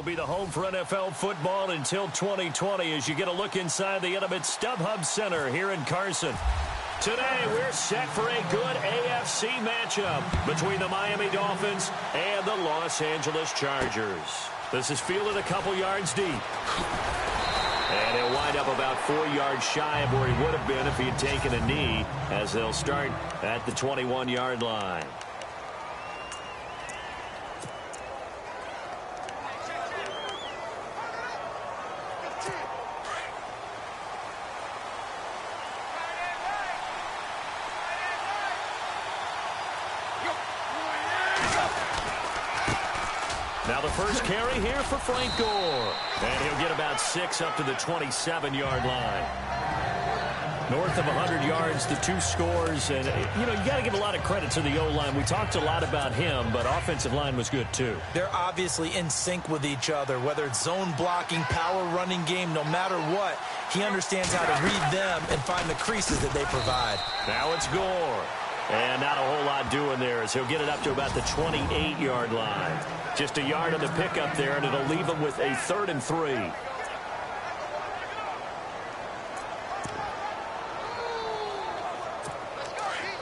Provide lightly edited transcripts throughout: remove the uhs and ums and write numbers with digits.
be the home for NFL football until 2020 as you get a look inside the intimate StubHub Center here in Carson. Today, we're set for a good AFC matchup between the Miami Dolphins and the Los Angeles Chargers. This is fielded a couple yards deep. And he'll wind up about 4 yards shy of where he would have been if he had taken a knee, as they'll start at the 21-yard line. Now the first carry here for Frank Gore. And he'll get about 6 up to the 27-yard line. North of 100 yards, the 2 scores. And, you got to give a lot of credit to the O-line. We talked a lot about him, but offensive line was good, too. They're obviously in sync with each other, whether it's zone blocking, power running game, no matter what. He understands how to read them and find the creases that they provide. Now it's Gore. And not a whole lot doing there as he'll get it up to about the 28-yard line. Just a yard on the pickup there, and it'll leave him with a 3rd and 3.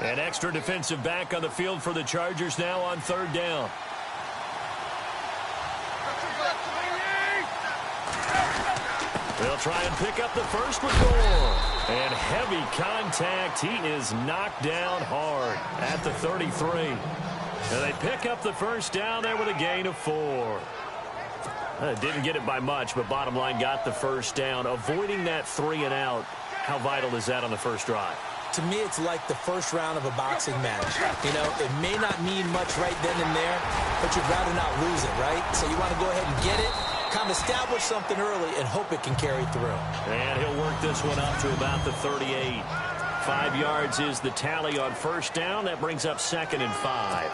An extra defensive back on the field for the Chargers now on 3rd down. They'll try and pick up the first with Gore. And heavy contact. He is knocked down hard at the 33. And they pick up the first down there with a gain of 4. Didn't get it by much, but bottom line got the first down. Avoiding that 3 and out. How vital is that on the first drive? To me, it's like the first round of a boxing match. It may not mean much right then and there, but you'd rather not lose it, right? So you want to go ahead and get it, kind of establish something early, and hope it can carry through. And he'll work this one up to about the 38. 5 yards is the tally on first down. That brings up 2nd and 5.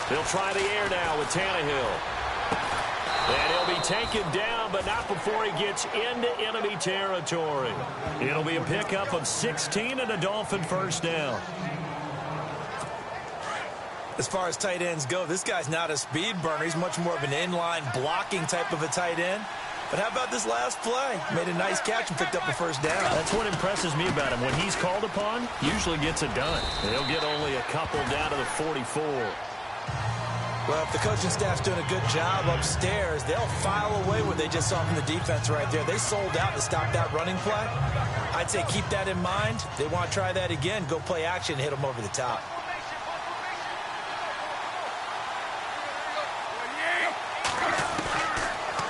They'll try the air now with Tannehill. And he'll be taken down, but not before he gets into enemy territory. It'll be a pickup of 16 and a Dolphin first down. As far as tight ends go, this guy's not a speed burner. He's much more of an inline blocking type of a tight end. But how about this last play? Made a nice catch and picked up the first down. That's what impresses me about him. When he's called upon, usually gets it done. He'll get only a couple down to the 44. Well, if the coaching staff's doing a good job upstairs, they'll file away what they just saw from the defense right there. They sold out to stop that running play. I'd say keep that in mind. They want to try that again. Go play action and hit them over the top.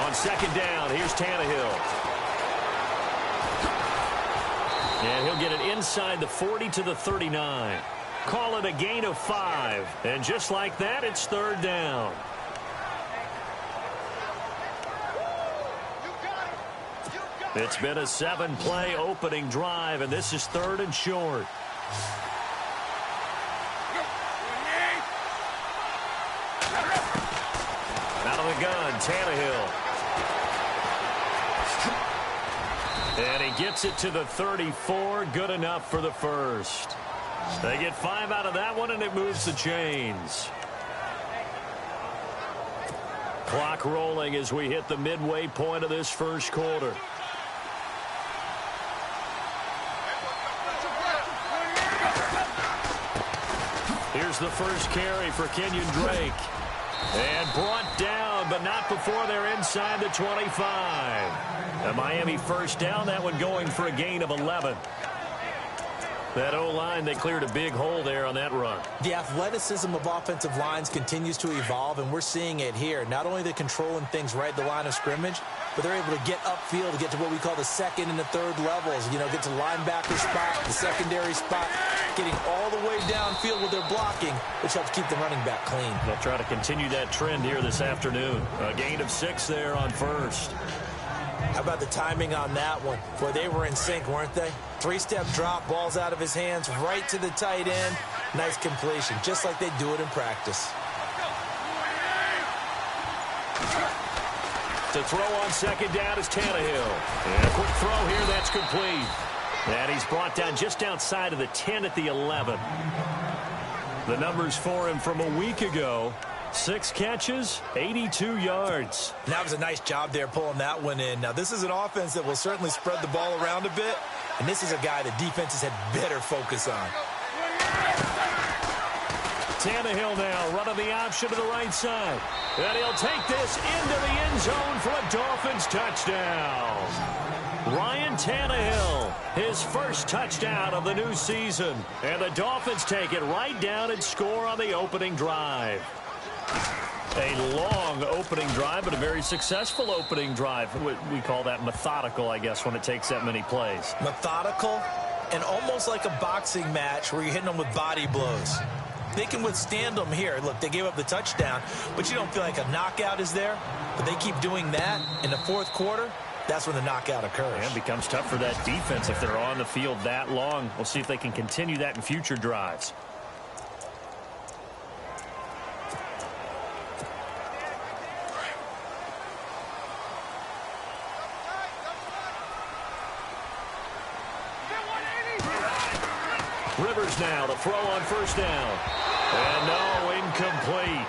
On 2nd down, here's Tannehill. And he'll get it inside the 40 to the 39. Call it a gain of 5. And just like that, it's 3rd down. It's been a 7-play opening drive, and this is 3rd and short. Out of the gun, Tannehill. And he gets it to the 34. Good enough for the first. They get 5 out of that one, and it moves the chains. Clock rolling as we hit the midway point of this first quarter. Here's the first carry for Kenyon Drake. And brought down, but not before they're inside the 25. A Miami first down, that one going for a gain of 11. That O-line, they cleared a big hole there on that run. The athleticism of offensive lines continues to evolve, and we're seeing it here. Not only are they controlling things right at the line of scrimmage, but they're able to get upfield to get to what we call the second and the third levels. You know, get to linebacker spot, the secondary spot, getting all the way downfield with their blocking, which helps keep the running back clean. They'll try to continue that trend here this afternoon. A gain of 6 there on first. How about the timing on that one? Boy, they were in sync, weren't they? 3-step drop, balls out of his hands, right to the tight end. Nice completion, just like they do it in practice. To throw on second down is Tannehill. And a quick throw here, that's complete. And he's brought down just outside of the 10 at the 11. The numbers for him from a week ago. 6 catches, 82 yards. That was a nice job there pulling that one in. Now, this is an offense that will certainly spread the ball around a bit, and this is a guy that defenses had better focus on. Tannehill now running the option to the right side. And he'll take this into the end zone for a Dolphins touchdown. Ryan Tannehill, his first touchdown of the new season. And the Dolphins take it right down and score on the opening drive. A long opening drive, but a very successful opening drive. We call that methodical, I guess, when it takes that many plays. Methodical and almost like a boxing match where you're hitting them with body blows. They can withstand them here. Look, they gave up the touchdown, but you don't feel like a knockout is there. But they keep doing that in the fourth quarter. That's when the knockout occurs. And it becomes tough for that defense if they're on the field that long. We'll see if they can continue that in future drives. Rivers now to throw on first down. And no, incomplete.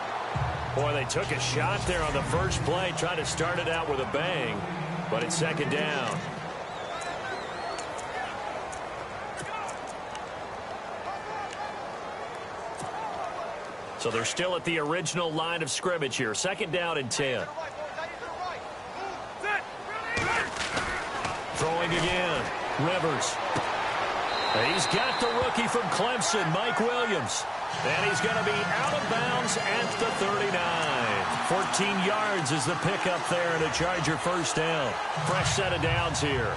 Boy, they took a shot there on the first play, trying to start it out with a bang, but it's second down. So they're still at the original line of scrimmage here. Second down and 10. Throwing again. Rivers. He's got the rookie from Clemson, Mike Williams. And he's going to be out of bounds at the 39. 14 yards is the pickup there and a Charger first down. Fresh set of downs here.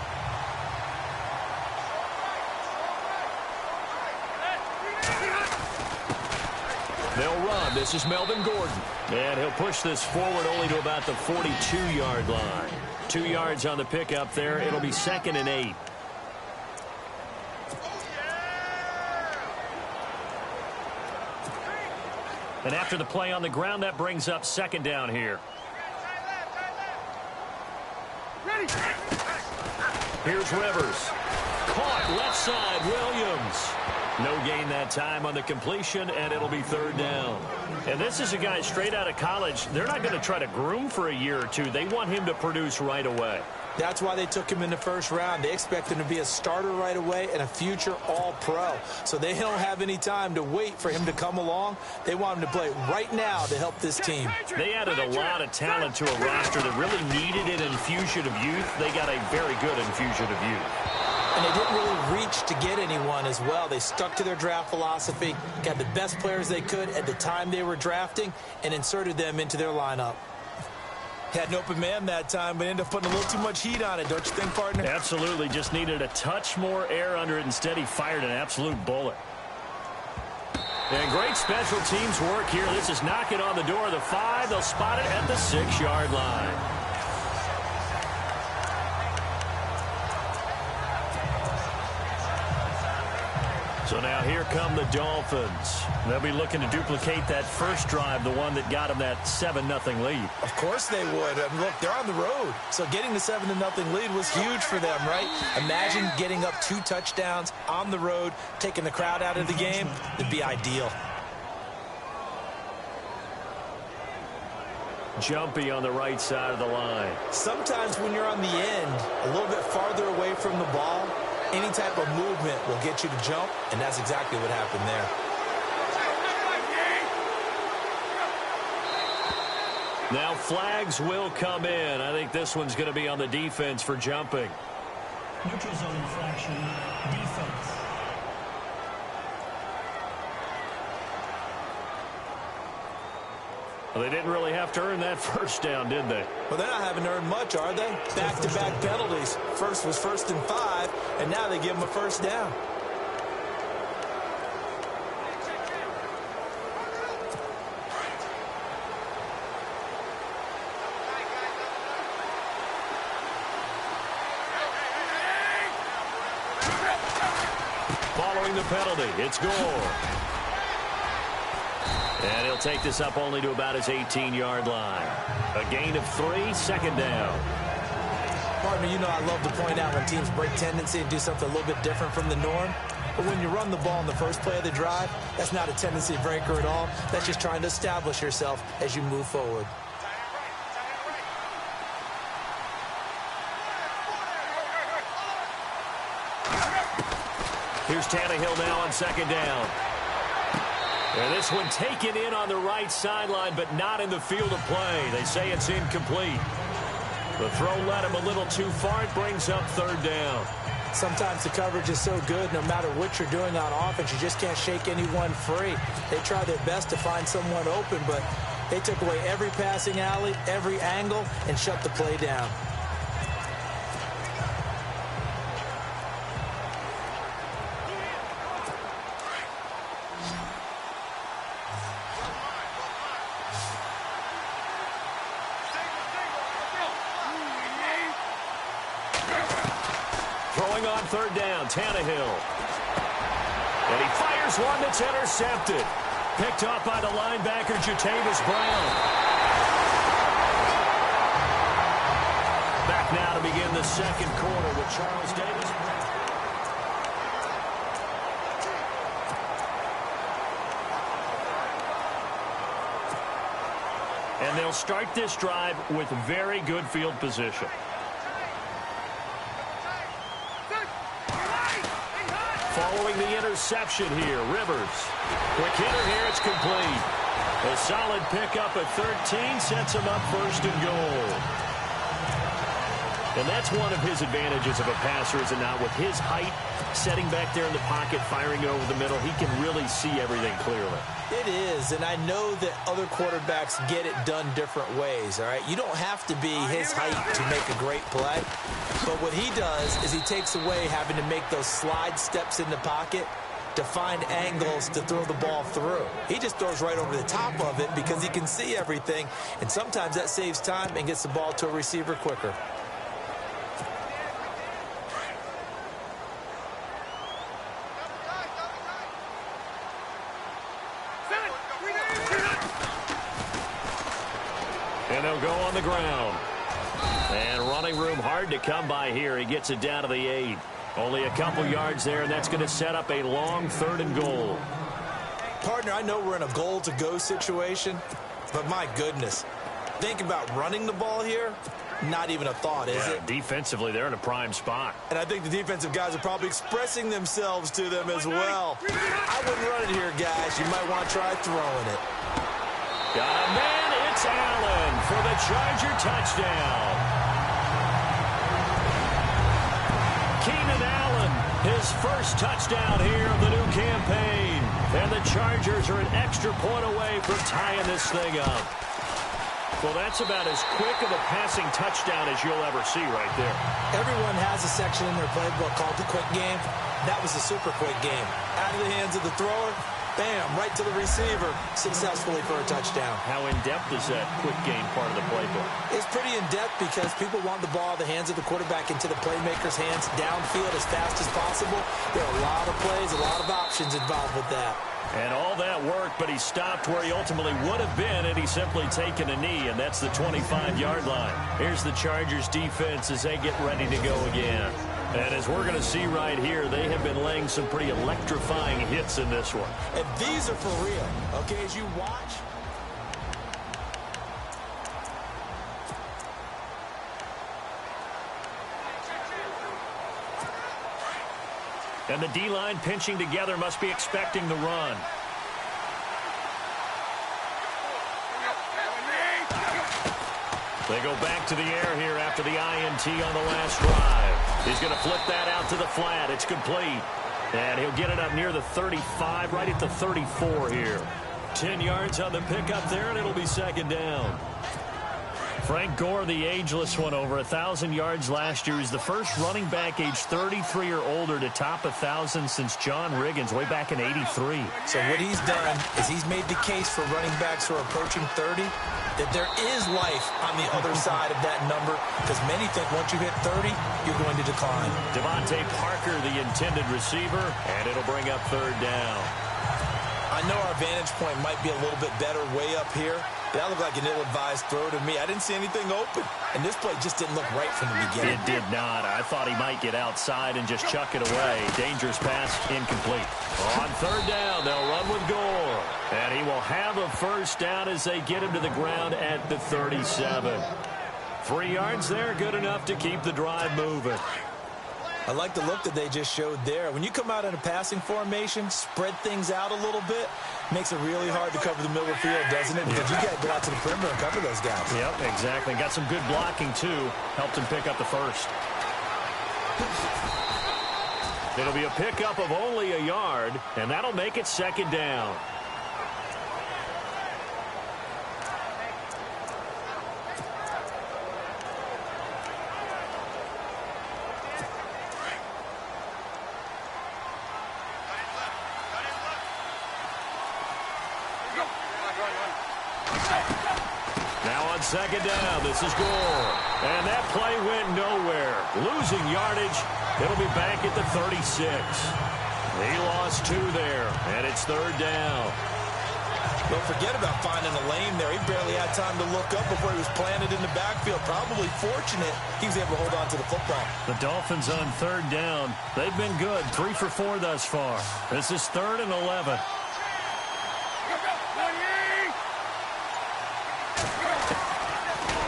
They'll run. This is Melvin Gordon. And he'll push this forward only to about the 42-yard line. 2 yards on the pickup there. It'll be 2nd and 8. And after the play on the ground, that brings up second down here. Here's Rivers. Caught left side, Williams. No gain that time on the completion, and it'll be third down. And this is a guy straight out of college. They're not going to try to groom for a year or two. They want him to produce right away. That's why they took him in the first round. They expect him to be a starter right away and a future all-pro. So they don't have any time to wait for him to come along. They want him to play right now to help this team. They added a lot of talent to a roster that really needed an infusion of youth. They got a very good infusion of youth. And they didn't really reach to get anyone as well. They stuck to their draft philosophy, got the best players they could at the time they were drafting, and inserted them into their lineup. Had an open man that time, but ended up putting a little too much heat on it, don't you think, partner? Absolutely. Just needed a touch more air under it. Instead, he fired an absolute bullet. And great special teams work here. This is knocking on the door of the 5. They'll spot it at the 6-yard line. So now here come the Dolphins. They'll be looking to duplicate that first drive, the one that got them that 7-0 lead. Of course they would. I mean, look, they're on the road. So getting the 7-0 lead was huge for them, right? Imagine getting up 2 touchdowns on the road, taking the crowd out of the game. It'd be ideal. Jumpy on the right side of the line. Sometimes when you're on the end, a little bit farther away from the ball, any type of movement will get you to jump, and that's exactly what happened there. Now flags will come in. I think this one's going to be on the defense for jumping. Neutral zone infraction, defense. Well, they didn't really have to earn that first down, did they? Well, they're not having earned much, are they? Back-to-back penalties. First was 1st and 5, and now they give them a first down. Following the penalty, it's Gore. And he'll take this up only to about his 18-yard line. A gain of 3, 2nd down. Partner, you know I love to point out when teams break tendency and do something a little bit different from the norm. But when you run the ball in the first play of the drive, that's not a tendency breaker at all. That's just trying to establish yourself as you move forward. Here's Tannehill now on 2nd down. And this one taken in on the right sideline, but not in the field of play. They say it's incomplete. The throw led him a little too far. It brings up 3rd down. Sometimes the coverage is so good, no matter what you're doing on offense, you just can't shake anyone free. They try their best to find someone open, but they took away every passing alley, every angle, and shut the play down. Throwing on 3rd down, Tannehill. And he fires one that's intercepted. Picked off by the linebacker, Jatavis Brown. Back now to begin the 2nd quarter with Charles Davis. And they'll start this drive with very good field position. Following the interception here, Rivers. Quick hitter here, it's complete. A solid pickup at 13 sets him up 1st and goal. And that's one of his advantages of a passer, is it not? With his height, setting back there in the pocket, firing over the middle, he can really see everything clearly. It is, and I know that other quarterbacks get it done different ways, all right? You don't have to be his height to make a great play, but what he does is he takes away having to make those slide steps in the pocket to find angles to throw the ball through. He just throws right over the top of it because he can see everything, and sometimes that saves time and gets the ball to a receiver quicker. And they'll go on the ground. And running room hard to come by here. He gets it down to the 8. Only a couple yards there, and that's going to set up a long 3rd and goal. Partner, I know we're in a goal-to-go situation, but my goodness, think about running the ball here, not even a thought, is it? Defensively, they're in a prime spot. And I think the defensive guys are probably expressing themselves to them as well. I wouldn't run it here, guys. You might want to try throwing it. Got a man. It's Allen for the Charger touchdown. Keenan Allen, his first touchdown here of the new campaign. And the Chargers are an extra point away from tying this thing up. Well, that's about as quick of a passing touchdown as you'll ever see right there. Everyone has a section in their playbook called the quick game. That was a super quick game. Out of the hands of the thrower, bam, right to the receiver, successfully for a touchdown. How in-depth is that quick game part of the playbook? It's pretty in-depth because people want the ball in the hands of the quarterback into the playmaker's hands downfield as fast as possible. There are a lot of plays, a lot of options involved with that. And all that worked, but he stopped where he ultimately would have been had he simply taken a knee, and that's the 25-yard line. Here's the Chargers defense as they get ready to go again. And as we're going to see right here, they have been laying some pretty electrifying hits in this one. And these are for real, okay, as you watch. And the D-line pinching together must be expecting the run. They go back to the air here after the INT on the last drive. He's going to flip that out to the flat. It's complete. And he'll get it up near the 35, right at the 34 here. 10 yards on the pickup there, and it'll be second down. Frank Gore, the ageless one, over 1,000 yards last year. He's the first running back age 33 or older to top 1,000 since John Riggins way back in '83. So what he's done is he's made the case for running backs who are approaching 30 that there is life on the other side of that number, because many think once you hit 30, you're going to decline. Devontae Parker, the intended receiver, and it'll bring up third down. I know our vantage point might be a little bit better way up here. That looked like an ill-advised throw to me. I didn't see anything open, and this play just didn't look right from the beginning. It did not. I thought he might get outside and just chuck it away. Dangerous pass, incomplete. On third down, they'll run with Gore, and he will have a first down as they get him to the ground at the 37. 3 yards there, good enough to keep the drive moving. I like the look that they just showed there. When you come out in a passing formation, spread things out a little bit, makes it really hard to cover the middle of the field, doesn't it? Because you got to go out to the perimeter and cover those guys. Yep, exactly. Got some good blocking, too. Helped him pick up the first. It'll be a pickup of only a yard, and that'll make it second down. Second down, this is Gore. And that play went nowhere. Losing yardage. It'll be back at the 36. He lost 2 there, and it's third down. Don't forget about finding a lane there. He barely had time to look up before he was planted in the backfield. Probably fortunate he was able to hold on to the football. The Dolphins on third down. They've been good, 3 for 4 thus far. This is 3rd and 11.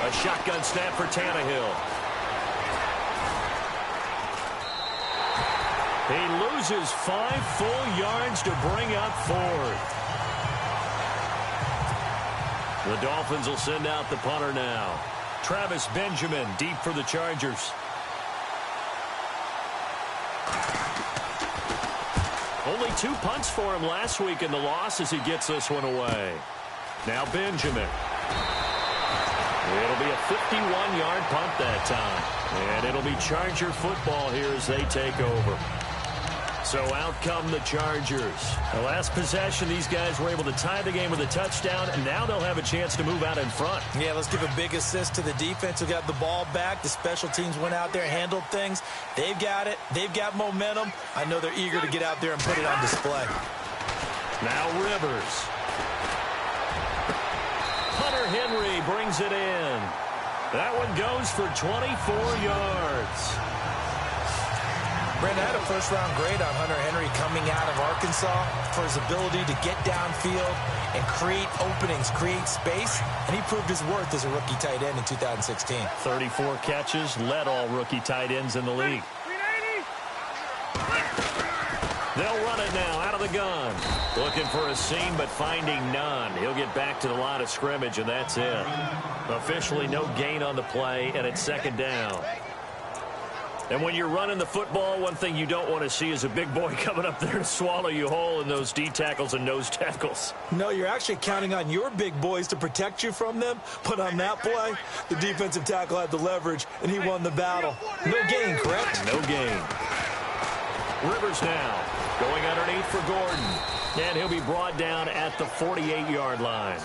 A shotgun snap for Tannehill. He loses 5 full yards to bring up 4th. The Dolphins will send out the punter now. Travis Benjamin deep for the Chargers. Only 2 punts for him last week in the loss as he gets this one away. Now Benjamin. It'll be a 51-yard punt that time. And it'll be Charger football here as they take over. So out come the Chargers. The last possession, these guys were able to tie the game with a touchdown, and now they'll have a chance to move out in front. Yeah, let's give a big assist to the defense who got the ball back. The special teams went out there, handled things. They've got it. They've got momentum. I know they're eager to get out there and put it on display. Now Rivers. Hunter Henry brings it in. That one goes for 24 yards. Brandon, I had a first-round grade on Hunter Henry coming out of Arkansas for his ability to get downfield and create openings, create space, and he proved his worth as a rookie tight end in 2016. 34 catches, led all rookie tight ends in the league. They'll run it now out of the gun. Looking for a seam, but finding none. He'll get back to the line of scrimmage, and that's it. Officially no gain on the play, and it's second down. And when you're running the football, one thing you don't want to see is a big boy coming up there to swallow you whole in those D tackles and nose tackles. No, you're actually counting on your big boys to protect you from them. But on that play, the defensive tackle had the leverage, and he won the battle. No gain, correct? No gain. Rivers now going underneath for Gordon. And he'll be brought down at the 48-yard line.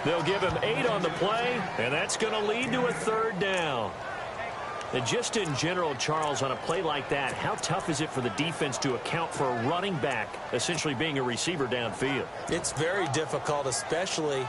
They'll give him 8 on the play, and that's going to lead to a third down. And just in general, Charles, on a play like that, how tough is it for the defense to account for a running back essentially being a receiver downfield? It's very difficult, especially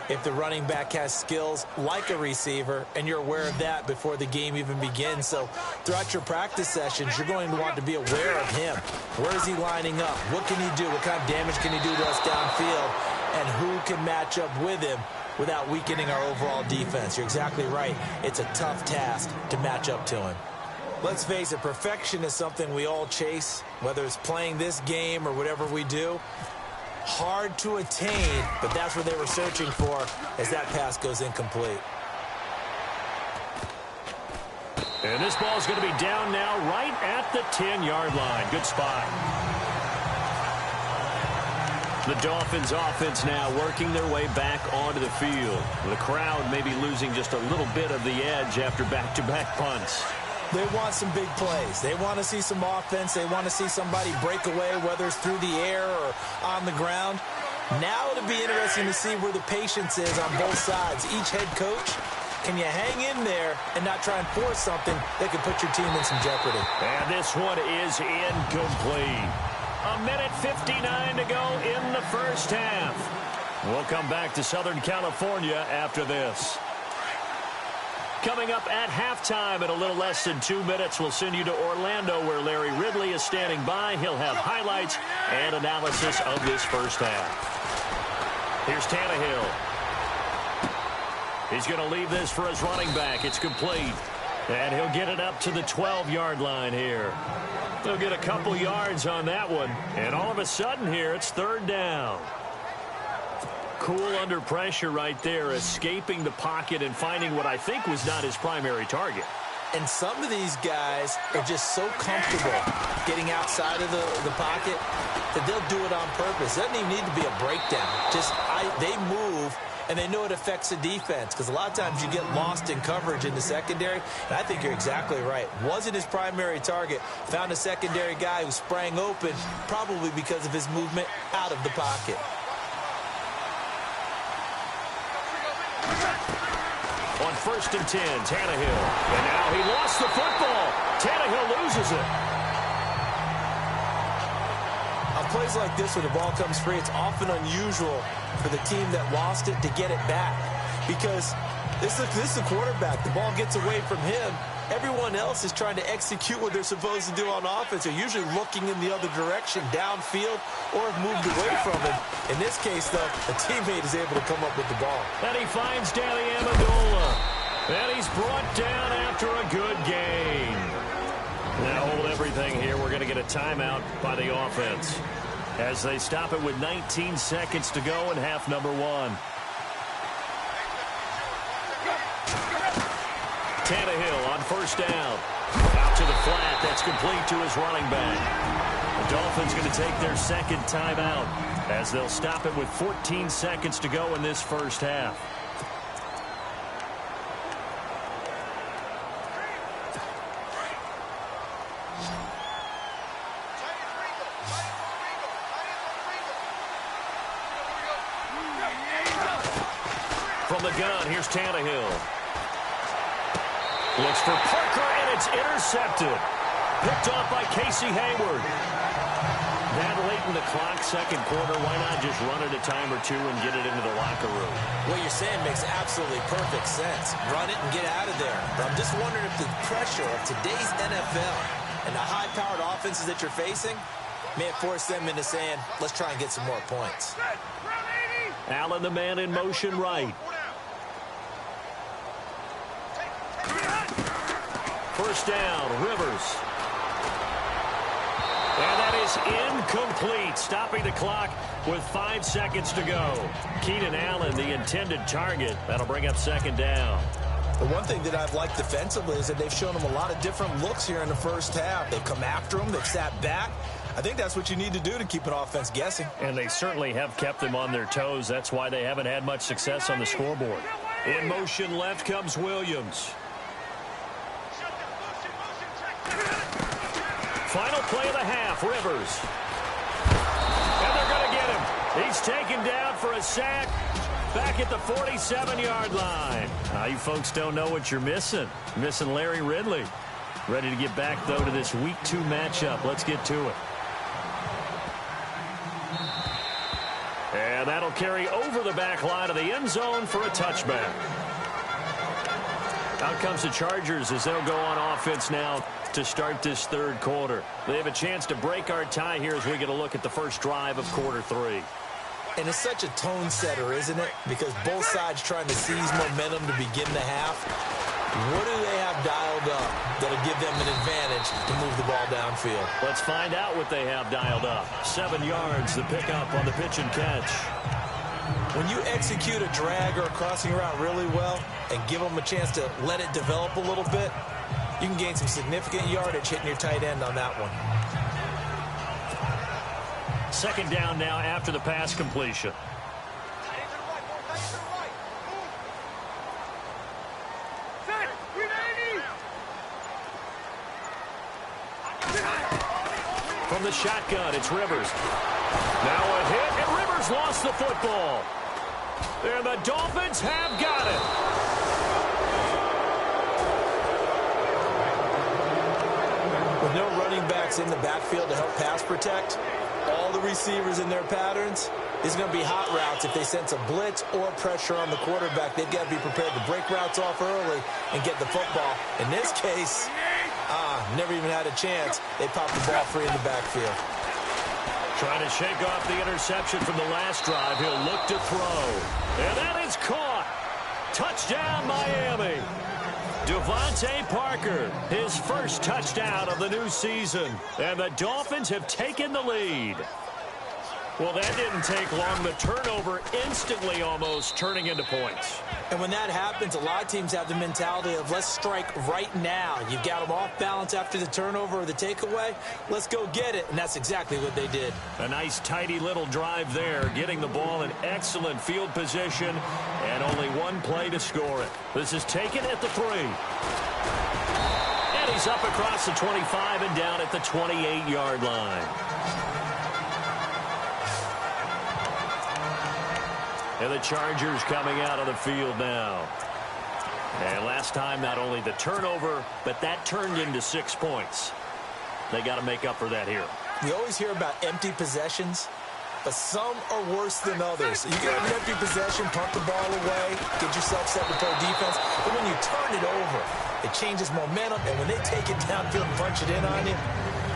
if the running back has skills like a receiver, and you're aware of that before the game even begins. So throughout your practice sessions, you're going to want to be aware of him. Where is he lining up? What can he do? What kind of damage can he do to us downfield? And who can match up with him without weakening our overall defense? You're exactly right. It's a tough task to match up to him. Let's face it, perfection is something we all chase, whether it's playing this game or whatever we do. Hard to attain, but that's what they were searching for as that pass goes incomplete. And this ball's going to be down now right at the 10-yard line. Good spot. The Dolphins offense now working their way back onto the field. The crowd may be losing just a little bit of the edge after back-to-back punts. They want some big plays. They want to see some offense. They want to see somebody break away, whether it's through the air or on the ground. Now it'll be interesting to see where the patience is on both sides. Each head coach, can you hang in there and not try and force something that could put your team in some jeopardy? And this one is incomplete. A minute 59 to go in the first half. We'll come back to Southern California after this. Coming up at halftime in a little less than 2 minutes, we'll send you to Orlando where Larry Ridley is standing by. He'll have highlights and analysis of this first half. Here's Tannehill. He's going to leave this for his running back. It's complete. And he'll get it up to the 12-yard line here. They'll get a couple yards on that one. And all of a sudden here, it's third down. Cool under pressure right there, escaping the pocket and finding what I think was not his primary target. And some of these guys are just so comfortable getting outside of the pocket that they'll do it on purpose. It doesn't even need to be a breakdown. They move, and they know it affects the defense because a lot of times you get lost in coverage in the secondary. And I think you're exactly right. Wasn't his primary target. Found a secondary guy who sprang open, probably because of his movement out of the pocket. On 1st and 10, Tannehill. And now he lost the football. Tannehill loses it. On plays like this where the ball comes free, it's often unusual for the team that lost it to get it back. Because this is the quarterback. The ball gets away from him. Everyone else is trying to execute what they're supposed to do on offense. They're usually looking in the other direction, downfield, or have moved away from him. In this case, though, a teammate is able to come up with the ball. And he finds Danny Amendola. And he's brought down after a good gain. Now hold everything here. We're going to get a timeout by the offense as they stop it with 19 seconds to go in half number 1. Tannehill on 1st down. Out to the flat. That's complete to his running back. The Dolphins going to take their second timeout as they'll stop it with 14 seconds to go in this first half. From the gun, here's Tannehill. Looks for Parker, and it's intercepted. Picked off by Casey Hayward. That late in the clock, second quarter, why not just run it a time or two and get it into the locker room? What you're saying makes absolutely perfect sense. Run it and get out of there. But I'm just wondering if the pressure of today's NFL and the high-powered offenses that you're facing may have forced them into saying, let's try and get some more points. Allen, the man in motion right. First down, Rivers. And that is incomplete, stopping the clock with 5 seconds to go. Keenan Allen, the intended target. That'll bring up second down. The one thing that I've liked defensively is that they've shown him a lot of different looks here in the first half. They've come after him. They've sat back. I think that's what you need to do to keep an offense guessing. And they certainly have kept them on their toes. That's why they haven't had much success on the scoreboard. In motion left comes Williams. Final play of the half, Rivers. And they're going to get him. He's taken down for a sack back at the 47-yard line. You folks don't know what you're missing. Missing Larry Ridley. Ready to get back, though, to this Week 2 matchup. Let's get to it. And that'll carry over the back line of the end zone for a touchback. Out comes the Chargers as they'll go on offense now to start this third quarter. They have a chance to break our tie here as we get a look at the first drive of quarter 3. And it's such a tone setter, isn't it? Because both sides trying to seize momentum to begin the half. What do they have dialed up that'll give them an advantage to move the ball downfield? Let's find out what they have dialed up. 7 yards, the pickup on the pitch and catch. When you execute a drag or a crossing route really well and give them a chance to let it develop a little bit, you can gain some significant yardage hitting your tight end on that one. Second down now after the pass completion. From the shotgun, it's Rivers. Now a hit, and Rivers lost the football. And the Dolphins have got it. With no running backs in the backfield to help pass protect, all the receivers in their patterns, it's going to be hot routes. If they sense a blitz or pressure on the quarterback, they've got to be prepared to break routes off early and get the football. In this case, never even had a chance. They popped the ball free in the backfield. Trying to shake off the interception from the last drive. He'll look to throw. And that is caught. Touchdown, Miami. Devontae Parker, his first touchdown of the new season. And the Dolphins have taken the lead. Well, that didn't take long. The turnover instantly almost turning into points. And when that happens, a lot of teams have the mentality of let's strike right now. You've got them off balance after the turnover or the takeaway. Let's go get it. And that's exactly what they did. A nice, tidy little drive there, getting the ball in excellent field position, and only one play to score it. This is taken at the 3. And he's up across the 25 and down at the 28-yard line. And the Chargers coming out on the field now. And last time, not only the turnover, but that turned into 6 points. They got to make up for that here. We always hear about empty possessions, but some are worse than others. You get an empty possession, punt the ball away, get yourself set to play defense. But when you turn it over, it changes momentum. And when they take it downfield and punch it in on you,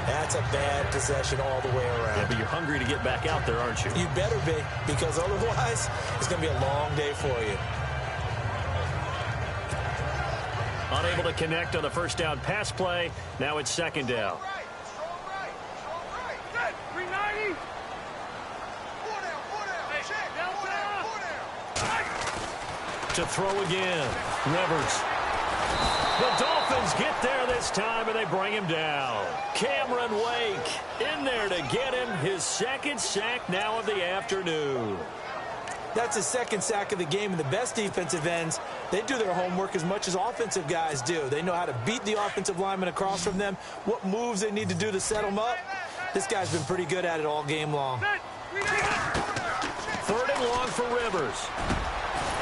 that's a bad possession all the way around. Yeah, but you're hungry to get back out there, aren't you? You better be, because otherwise it's going to be a long day for you. Unable to connect on the first down pass play. Now it's second down. To throw again. Rivers. The Dolphins get there this time, and they bring him down. Cameron Wake in there to get him his second sack now of the afternoon. That's his second sack of the game, and the best defensive ends, they do their homework as much as offensive guys do. They know how to beat the offensive lineman across from them, what moves they need to do to set them up. This guy's been pretty good at it all game long. Third and long for Rivers.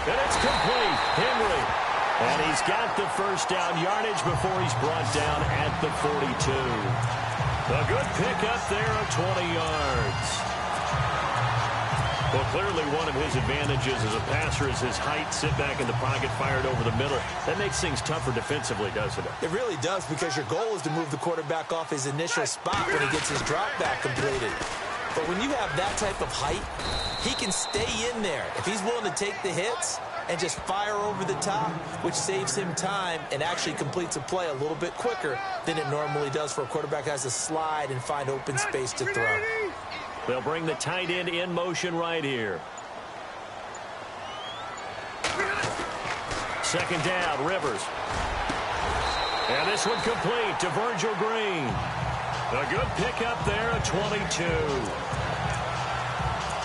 And it's complete. Henry. And he's got the first down yardage before he's brought down at the 42. A good pickup there of 20 yards. Well, clearly one of his advantages as a passer is his height. Sit back in the pocket, fired over the middle. That makes things tougher defensively, doesn't it? It really does, because your goal is to move the quarterback off his initial spot when he gets his drop back completed. But when you have that type of height, he can stay in there. If he's willing to take the hits and just fire over the top, which saves him time and actually completes a play a little bit quicker than it normally does for a quarterback who has to slide and find open space to throw. They'll bring the tight end in motion right here. Second down, Rivers. And this one complete to Virgil Green. A good pickup there at 22.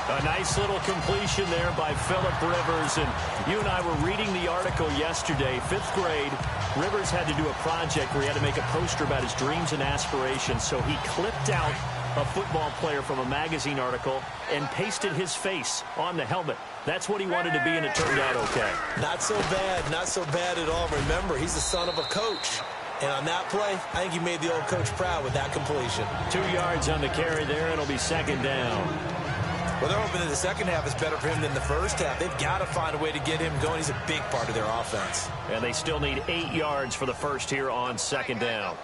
A nice little completion there by Phillip Rivers. And you and I were reading the article yesterday, 5th grade. Rivers had to do a project where he had to make a poster about his dreams and aspirations. So he clipped out a football player from a magazine article and pasted his face on the helmet. That's what he wanted to be, and it turned out okay. Not so bad at all. Remember, he's the son of a coach. And on that play, I think he made the old coach proud with that completion. 2 yards on the carry there, and it'll be second down. Well, they're hoping that the second half is better for him than the first half. They've got to find a way to get him going. He's a big part of their offense. And they still need 8 yards for the first here on second down.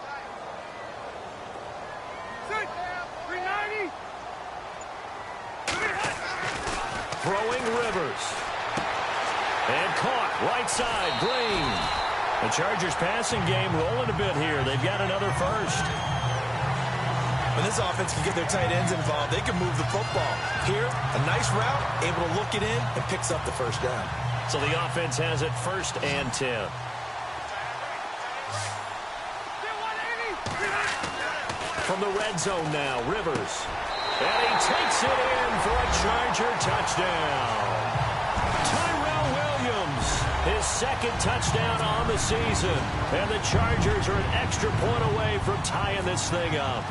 Throwing Rivers. And caught right side, Green. The Chargers passing game rolling a bit here. They've got another first. When this offense can get their tight ends involved, they can move the football. Here, a nice route, able to look it in, and picks up the first down. So the offense has it 1st and 10. From the red zone now, Rivers. And he takes it in for a Charger touchdown. Tyrell Williams, his second touchdown on the season. And the Chargers are an extra point away from tying this thing up.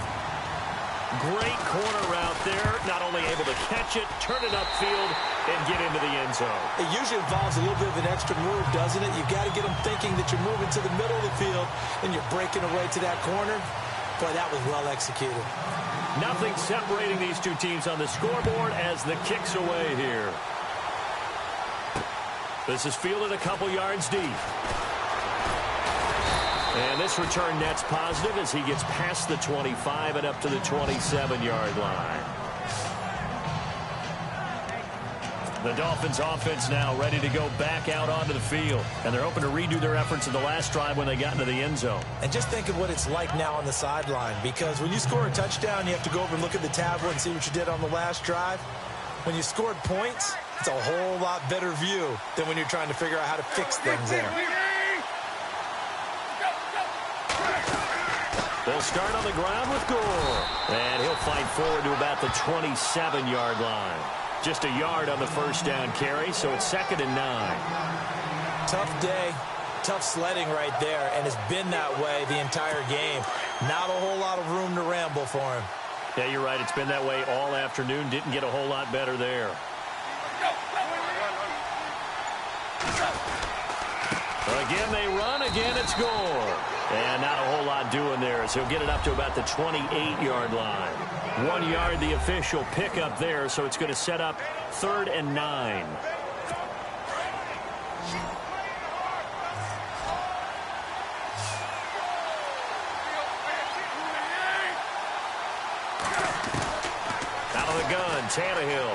Great corner route there. Not only able to catch it, turn it upfield, and get into the end zone. It usually involves a little bit of an extra move, doesn't it? You've got to get them thinking that you're moving to the middle of the field and you're breaking away to that corner. Boy, that was well executed. Nothing separating these two teams on the scoreboard as the kick's away here. This is fielded a couple yards deep. And this return net's positive as he gets past the 25 and up to the 27-yard line. The Dolphins offense now ready to go back out onto the field. And they're hoping to redo their efforts in the last drive when they got into the end zone. And just think of what it's like now on the sideline. Because when you score a touchdown, you have to go over and look at the tablet and see what you did on the last drive. When you scored points, it's a whole lot better view than when you're trying to figure out how to fix things there. They'll start on the ground with Gore. And he'll fight forward to about the 27-yard line. Just a yard on the first down carry, so it's 2nd and 9. Tough day, tough sledding right there, and it's been that way the entire game. Not a whole lot of room to ramble for him. Yeah, you're right. It's been that way all afternoon. Didn't get a whole lot better there. Again, they run. Again, it's Gore. And not a whole lot doing there as he'll get it up to about the 28-yard line. 1 yard, the official pickup there, so it's going to set up 3rd and 9. Out of the gun, Tannehill.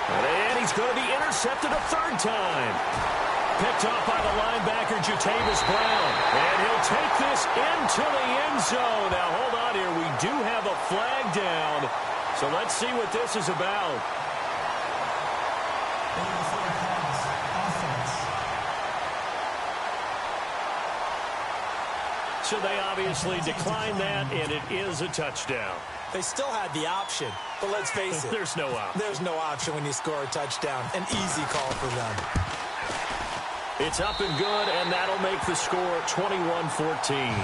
And he's going to be intercepted a 3rd time. Picked off by the linebacker, Jatavis Brown. And he'll take this into the end zone. Now, hold on here. We do have a flag down. So let's see what this is about. So they obviously declined that, and it is a touchdown. They still had the option, but let's face it. There's no option. There's no option when you score a touchdown. An easy call for them. It's up and good, and that'll make the score 21-14.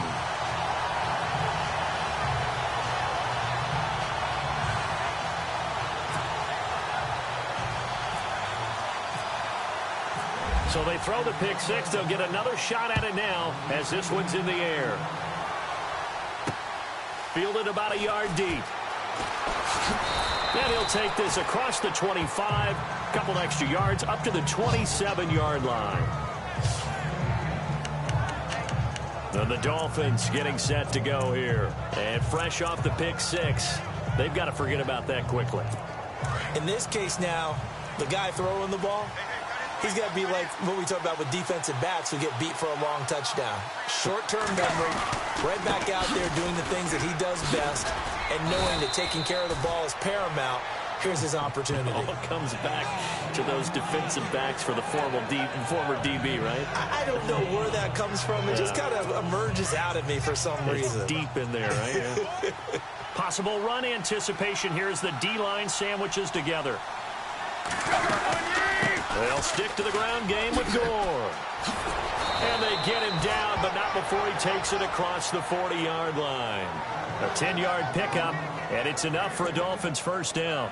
So they throw the pick six. They'll get another shot at it now as this one's in the air. Fielded about a yard deep. And he'll take this across the 25. Couple extra yards up to the 27-yard line. And the Dolphins getting set to go here. And fresh off the pick six, they've got to forget about that quickly. In this case now, the guy throwing the ball, he's got to be like what we talk about with defensive backs who get beat for a long touchdown. Short-term memory, right back out there doing the things that he does best, and knowing that taking care of the ball is paramount. Here's his opportunity. It all comes back to those defensive backs for the former DB, right? I don't know where that comes from. It just kind of emerges out of me for some reason. It's deep in there, right? Yeah. Possible run anticipation here as the D-line sandwiches together. They'll stick to the ground game with Gore. And they get him down, but not before he takes it across the 40-yard line. A 10-yard pickup, and it's enough for a Dolphins first down.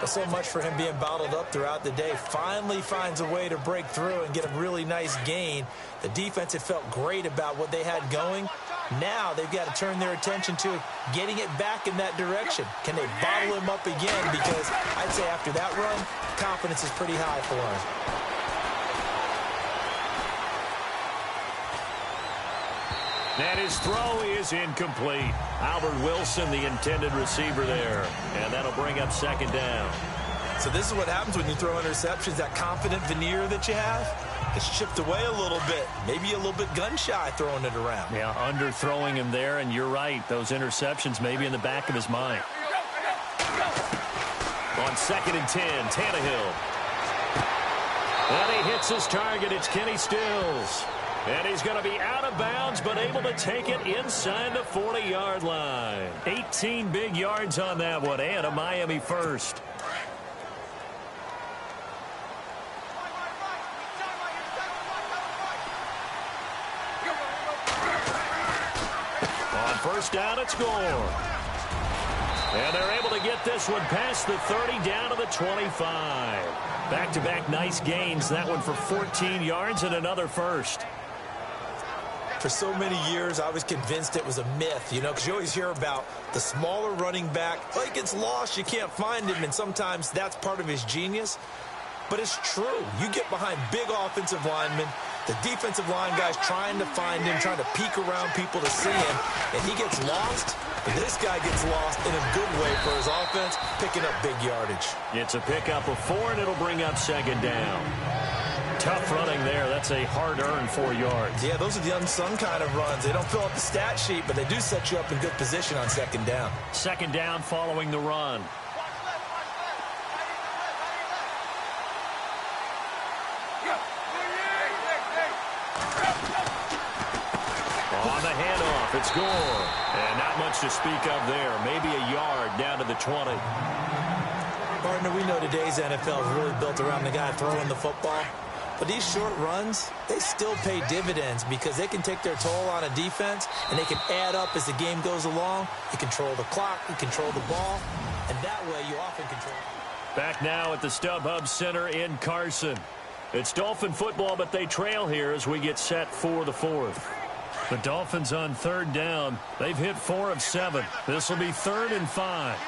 So much for him being bottled up throughout the day. Finally finds a way to break through and get a really nice gain. The defense had felt great about what they had going. Now they've got to turn their attention to getting it back in that direction. Can they bottle him up again? Because I'd say after that run, confidence is pretty high for him. And his throw is incomplete. Albert Wilson, the intended receiver there. And that'll bring up second down. So this is what happens when you throw interceptions. That confident veneer that you have gets chipped away a little bit. Maybe a little bit gun-shy throwing it around. Yeah, underthrowing him there, and you're right. Those interceptions may be in the back of his mind. On 2nd and 10, Tannehill. And he hits his target. It's Kenny Stills. And he's going to be out of bounds, but able to take it inside the 40-yard line. 18 big yards on that one, and a Miami first. On first down, it's Gore. And they're able to get this one past the 30 down to the 25. Back-to-back nice gains. That one for 14 yards and another first. For so many years, I was convinced it was a myth, because you always hear about the smaller running back. Oh, he gets lost, you can't find him, and sometimes that's part of his genius. But it's true. You get behind big offensive linemen, the defensive line guy's trying to find him, trying to peek around people to see him, and he gets lost. But this guy gets lost in a good way for his offense, picking up big yardage. It's a pickup of 4, and it'll bring up second down. Tough running there. That's a hard-earned 4 yards. Yeah, those are the unsung kind of runs. They don't fill up the stat sheet, but they do set you up in good position on second down. Second down following the run. On the handoff, it's Gore. And not much to speak of there. Maybe a yard down to the 20. Partner, we know today's NFL is really built around the guy throwing the football. But these short runs, they still pay dividends because they can take their toll on a defense, and they can add up as the game goes along. You control the clock, you control the ball, and that way you often control. Back now at the StubHub Center in Carson. It's Dolphin football, but they trail here as we get set for the 4th. The Dolphins on third down. They've hit 4 of 7. This will be 3rd and 5.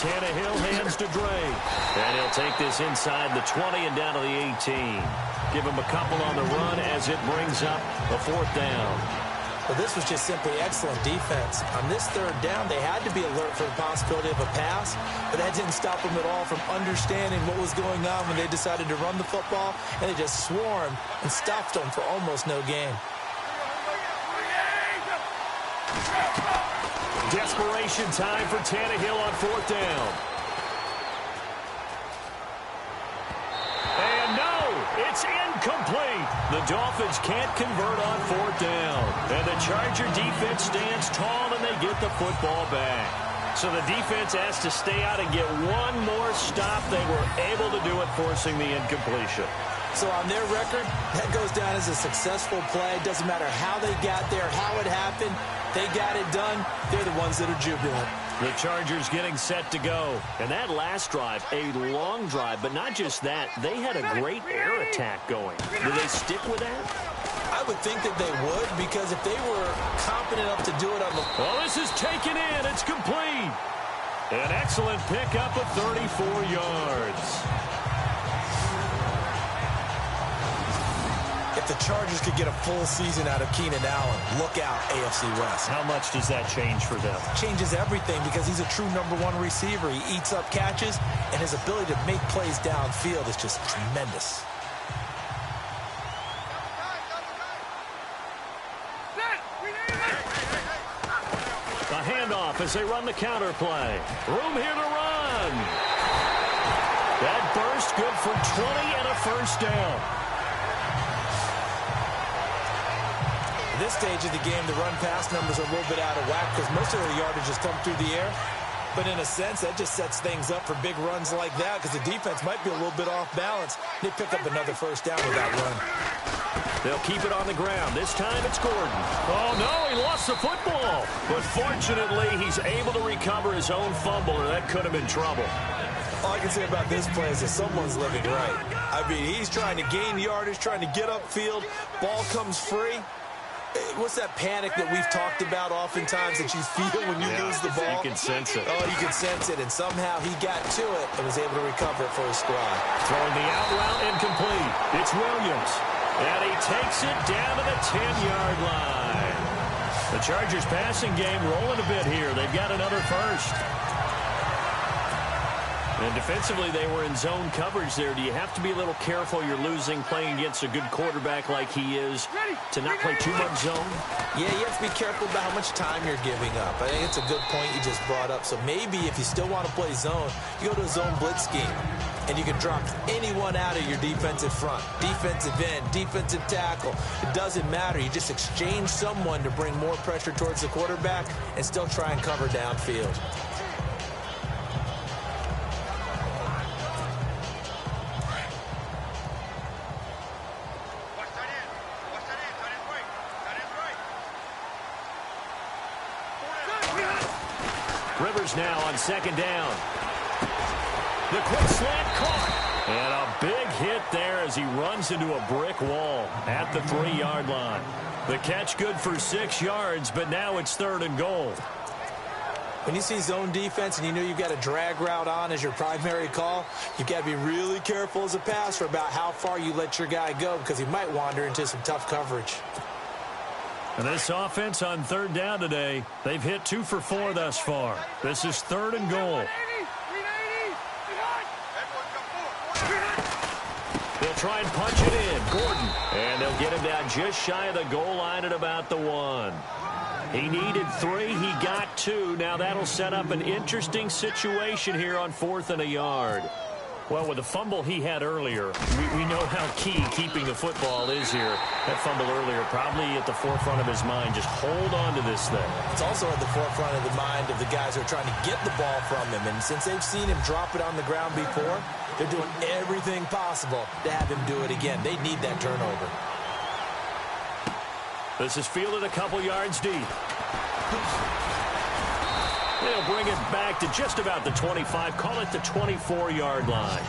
Tannehill hands to Drake. And he'll take this inside the 20 and down to the 18. Give him a couple on the run as it brings up a 4th down. Well, this was just simply excellent defense. On this third down, they had to be alert for the possibility of a pass, but that didn't stop them at all from understanding what was going on when they decided to run the football, and they just swarmed and stopped them for almost no gain. Desperation time for Tannehill on 4th down. And no, it's incomplete. The Dolphins can't convert on 4th down. And the Charger defense stands tall, and they get the football back. So the defense has to stay out and get one more stop. They were able to do it, forcing the incompletion. So on their record, that goes down as a successful play. Doesn't matter how they got there, how it happened. They got it done. They're the ones that are jubilant. The Chargers getting set to go. And that last drive, a long drive, but not just that. They had a great air attack going. Do they stick with that? I would think that they would, because if they were confident enough to do it on the... Well, this is taken in. It's complete. An excellent pickup of 34 yards. If the Chargers could get a full season out of Keenan Allen, look out, AFC West. How much does that change for them? Changes everything, because he's a true #1 receiver. He eats up catches, and his ability to make plays downfield is just tremendous. A handoff as they run the counter play. Room here to run. That burst good for 20 and a first down. At this stage of the game, the run-pass numbers are a little bit out of whack because most of the yardage has come through the air. But in a sense, that just sets things up for big runs like that because the defense might be a little bit off balance. They pick up another first down with that run. They'll keep it on the ground. This time it's Gordon. Oh, no, he lost the football. But fortunately, he's able to recover his own fumble, or that could have been trouble. All I can say about this play is that someone's living right. I mean, he's trying to gain yardage, trying to get upfield. Ball comes free. What's that panic that we've talked about oftentimes that you feel when you lose the ball? You can sense it. Oh, you can sense it. And somehow he got to it and was able to recover it for his squad. Throwing the out route incomplete. It's Williams. And he takes it down to the 10-yard line. The Chargers passing game rolling a bit here. They've got another first. And defensively, they were in zone coverage there. Do you have to be a little careful you're losing playing against a good quarterback like he is to not play too much zone? Yeah, you have to be careful about how much time you're giving up. I think it's a good point you just brought up. So maybe if you still want to play zone, you go to a zone blitz scheme, and you can drop anyone out of your defensive front. Defensive end, defensive tackle. It doesn't matter. You just exchange someone to bring more pressure towards the quarterback and still try and cover downfield. Rivers now on second down. The quick slant caught. And a big hit there as he runs into a brick wall at the 3-yard line. The catch good for 6 yards, but now it's 3rd and goal. When you see zone defense and you know you've got a drag route on as your primary call, you've got to be really careful as a passer about how far you let your guy go because he might wander into some tough coverage. And this offense on 3rd down today, they've hit 2 for 4 thus far. This is 3rd and goal. They'll try and punch it in. Gordon. And they'll get him down just shy of the goal line at about the 1. He needed 3. He got 2. Now that'll set up an interesting situation here on 4th and a yard. Well, with the fumble he had earlier, we know how key keeping the football is here. That fumble earlier probably at the forefront of his mind. Just hold on to this thing. It's also at the forefront of the mind of the guys who are trying to get the ball from him. And since they've seen him drop it on the ground before, they're doing everything possible to have him do it again. They need that turnover. This is fielded a couple yards deep. They'll bring it back to just about the 25. Call it the 24-yard line.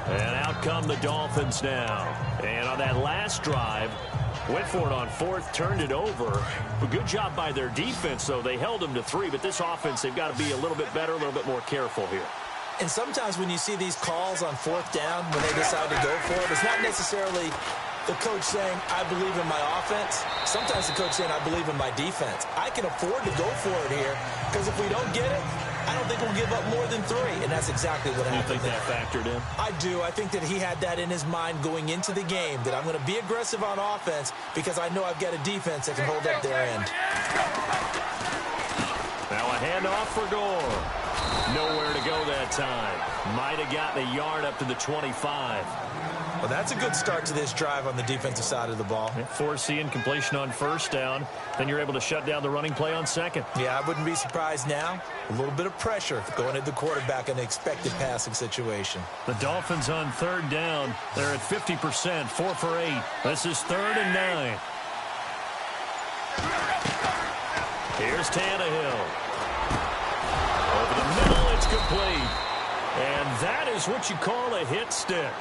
And out come the Dolphins now. And on that last drive, went for it on 4th, turned it over. A good job by their defense, though. They held them to 3, but this offense, they've got to be a little bit better, a little bit more careful here. And sometimes when you see these calls on 4th down, when they decide to go for it, it's not necessarily the coach saying, I believe in my offense. Sometimes the coach saying, I believe in my defense. I can afford to go for it here because if we don't get it, I don't think we'll give up more than 3. And that's exactly what happened. You think that factored in? I do. I think that he had that in his mind going into the game, that I'm going to be aggressive on offense because I know I've got a defense that can hold up their end. Now a handoff for Gore. Nowhere to go that time. Might have gotten a yard up to the 25. Well, that's a good start to this drive on the defensive side of the ball. Forcing completion on 1st down. Then you're able to shut down the running play on 2nd. Yeah, I wouldn't be surprised now. A little bit of pressure going at the quarterback in the expected passing situation. The Dolphins on 3rd down. They're at 50%, 4 for 8. This is 3rd and 9. Here's Tannehill. Over the middle, it's complete. And that is what you call a hit stick.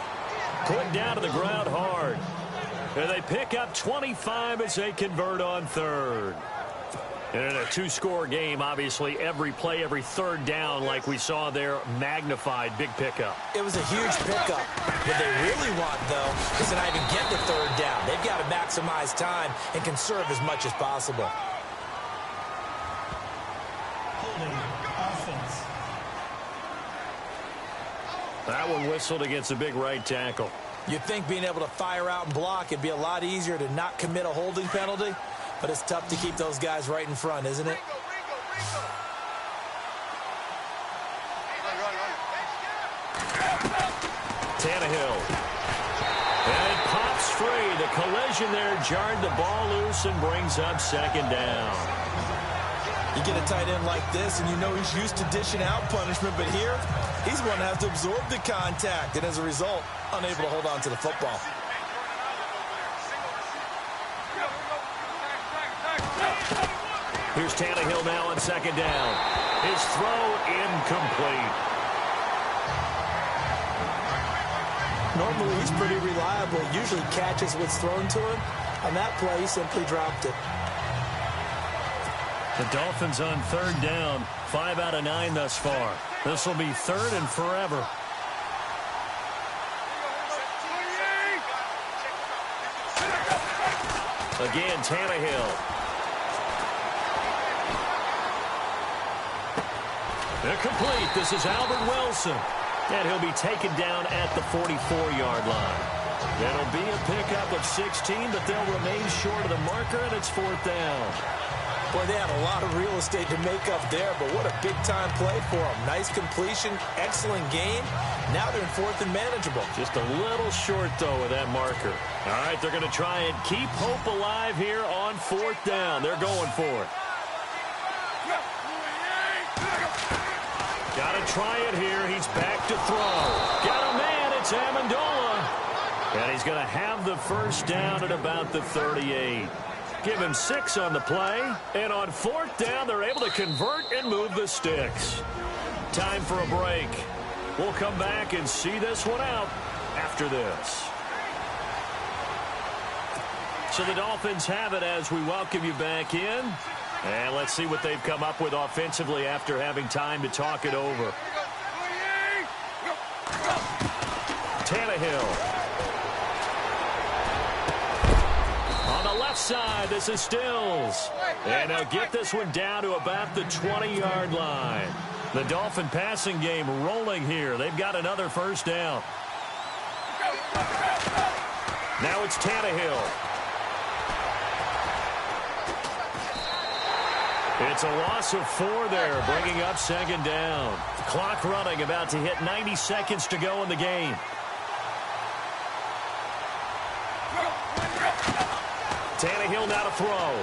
Put down to the ground hard. And they pick up 25 as they convert on 3rd. And in a 2-score game, obviously, every play, every 3rd down, like we saw there, magnified, big pickup. It was a huge pickup. What they really want, though, is to not even get the 3rd down. They've got to maximize time and conserve as much as possible. That one whistled against a big right tackle. You'd think being able to fire out and block it'd be a lot easier to not commit a holding penalty, but it's tough to keep those guys right in front, isn't it? Tannehill. And it pops free. The collision there jarred the ball loose and brings up 2nd down. You get a tight end like this, and you know he's used to dishing out punishment, but here, he's one that has to absorb the contact, and as a result, unable to hold on to the football. Here's Tannehill now on 2nd down. His throw incomplete. Normally, he's pretty reliable. Usually catches what's thrown to him. On that play, he simply dropped it. The Dolphins on 3rd down, 5 out of 9 thus far. This will be 3rd and forever. Again, Tannehill. Complete. This is Albert Wilson. And he'll be taken down at the 44-yard line. It'll be a pickup of 16, but they'll remain short of the marker, and it's 4th down. Boy, they had a lot of real estate to make up there, but what a big-time play for them. Nice completion, excellent game. Now they're in 4th and manageable. Just a little short, though, with that marker. All right, they're going to try and keep hope alive here on 4th down. They're going for it. Got to try it here. He's back to throw. Got a man. It's Amendola. And he's going to have the first down at about the 38. Give him 6 on the play. And on 4th down, they're able to convert and move the sticks. Time for a break. We'll come back and see this one out after this. So the Dolphins have it as we welcome you back in. And let's see what they've come up with offensively after having time to talk it over. Tannehill. On the left side, this is Stills. And they'll get this one down to about the 20-yard line. The Dolphin passing game rolling here. They've got another first down. Now it's Tannehill. It's a loss of 4 there, bringing up 2nd down. Clock running, about to hit 90 seconds to go in the game. Tannehill now to throw.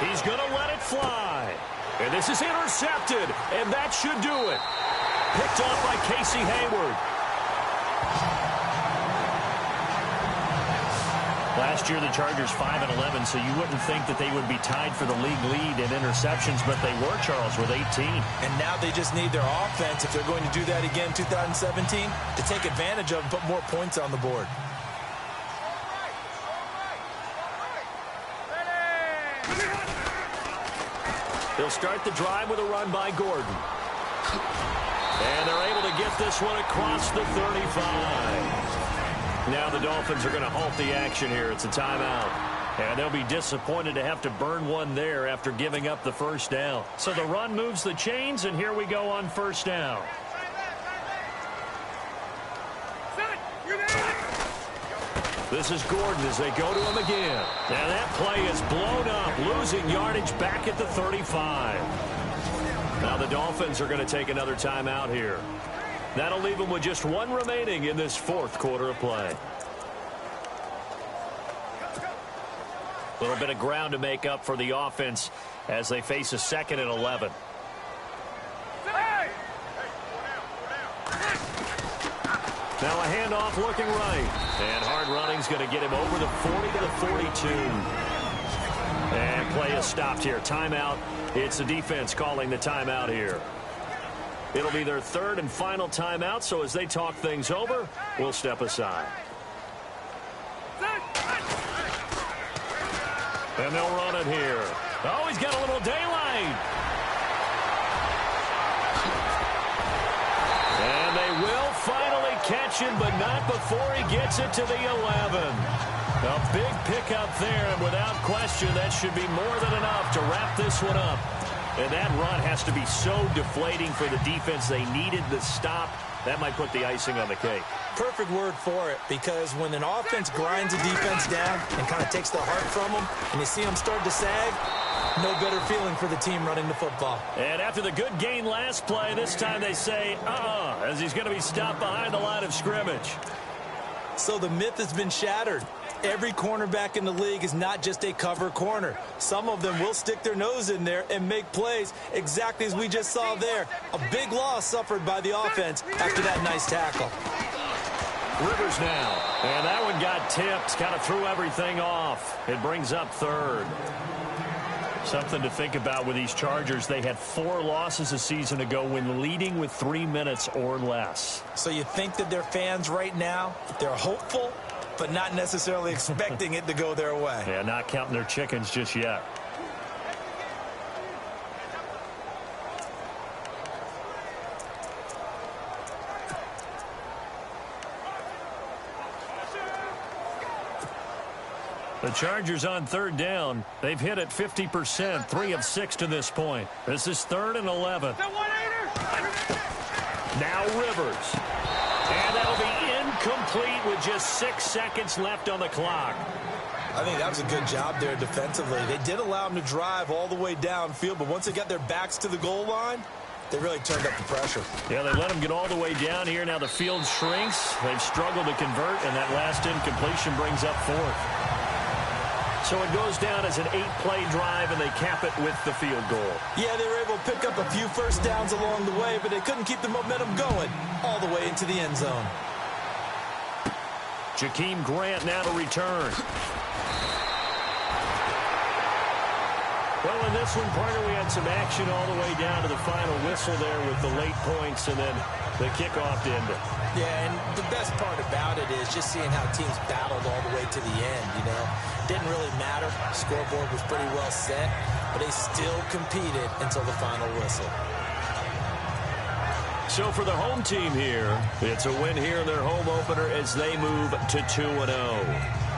He's going to let it fly. And this is intercepted, and that should do it. Picked off by Casey Hayward. Last year, the Chargers 5-11, so you wouldn't think that they would be tied for the league lead in interceptions, but they were, Charles, with 18. And now they just need their offense, if they're going to do that again in 2017, to take advantage of and put more points on the board. They'll start the drive with a run by Gordon. And they're able to get this one across the 35. Now the Dolphins are going to halt the action here. It's a timeout. And they'll be disappointed to have to burn one there after giving up the first down. So the run moves the chains, and here we go on first down. This is Gordon as they go to him again. And that play is blown up, losing yardage back at the 35. Now the Dolphins are going to take another timeout here. That'll leave them with just 1 remaining in this 4th quarter of play. A little bit of ground to make up for the offense as they face a 2nd and 11. Now a handoff looking right. And hard running's going to get him over the 40 to the 42. And play is stopped here. Timeout. It's the defense calling the timeout here. It'll be their 3rd and final timeout, so as they talk things over, we'll step aside. And they'll run it here. Oh, he's got a little daylight. And they will finally catch him, but not before he gets it to the 11. A big pickup there, and without question, that should be more than enough to wrap this one up. And that run has to be so deflating for the defense. They needed the stop. That might put the icing on the cake. Perfect word for it, because when an offense grinds a defense down and kind of takes the heart from them, and you see them start to sag, no better feeling for the team running the football. And after the good gain last play, this time they say, as he's going to be stopped behind the line of scrimmage. So the myth has been shattered. Every cornerback in the league is not just a cover corner. Some of them will stick their nose in there and make plays exactly as we just saw there. A big loss suffered by the offense after that nice tackle. Rivers now. And that one got tipped. Kind of threw everything off. It brings up 3rd. Something to think about with these Chargers. They had 4 losses a season ago when leading with 3 minutes or less. So you think that their fans right now, they're hopeful, but not necessarily expecting it to go their way. Yeah, not counting their chickens just yet. The Chargers on third down. They've hit it 50%, 3 of 6 to this point. This is 3rd and 11. Now Rivers. And that'll be incomplete with just 6 seconds left on the clock. I think that was a good job there defensively. They did allow them to drive all the way downfield, but once they got their backs to the goal line, they really turned up the pressure. Yeah, they let them get all the way down here. Now the field shrinks. They've struggled to convert, and that last incompletion brings up 4th. So it goes down as an 8-play drive, and they cap it with the field goal. Yeah, they were able to pick up a few first downs along the way, but they couldn't keep the momentum going all the way into the end zone. Jakeem Grant now to return. Well, in this one, partner, we had some action all the way down to the final whistle there with the late points and then the kickoff to end it. Yeah, and the best part about it is just seeing how teams battled all the way to the end, you know. Didn't really matter. Scoreboard was pretty well set, but they still competed until the final whistle. So for the home team here, it's a win here in their home opener as they move to 2-0.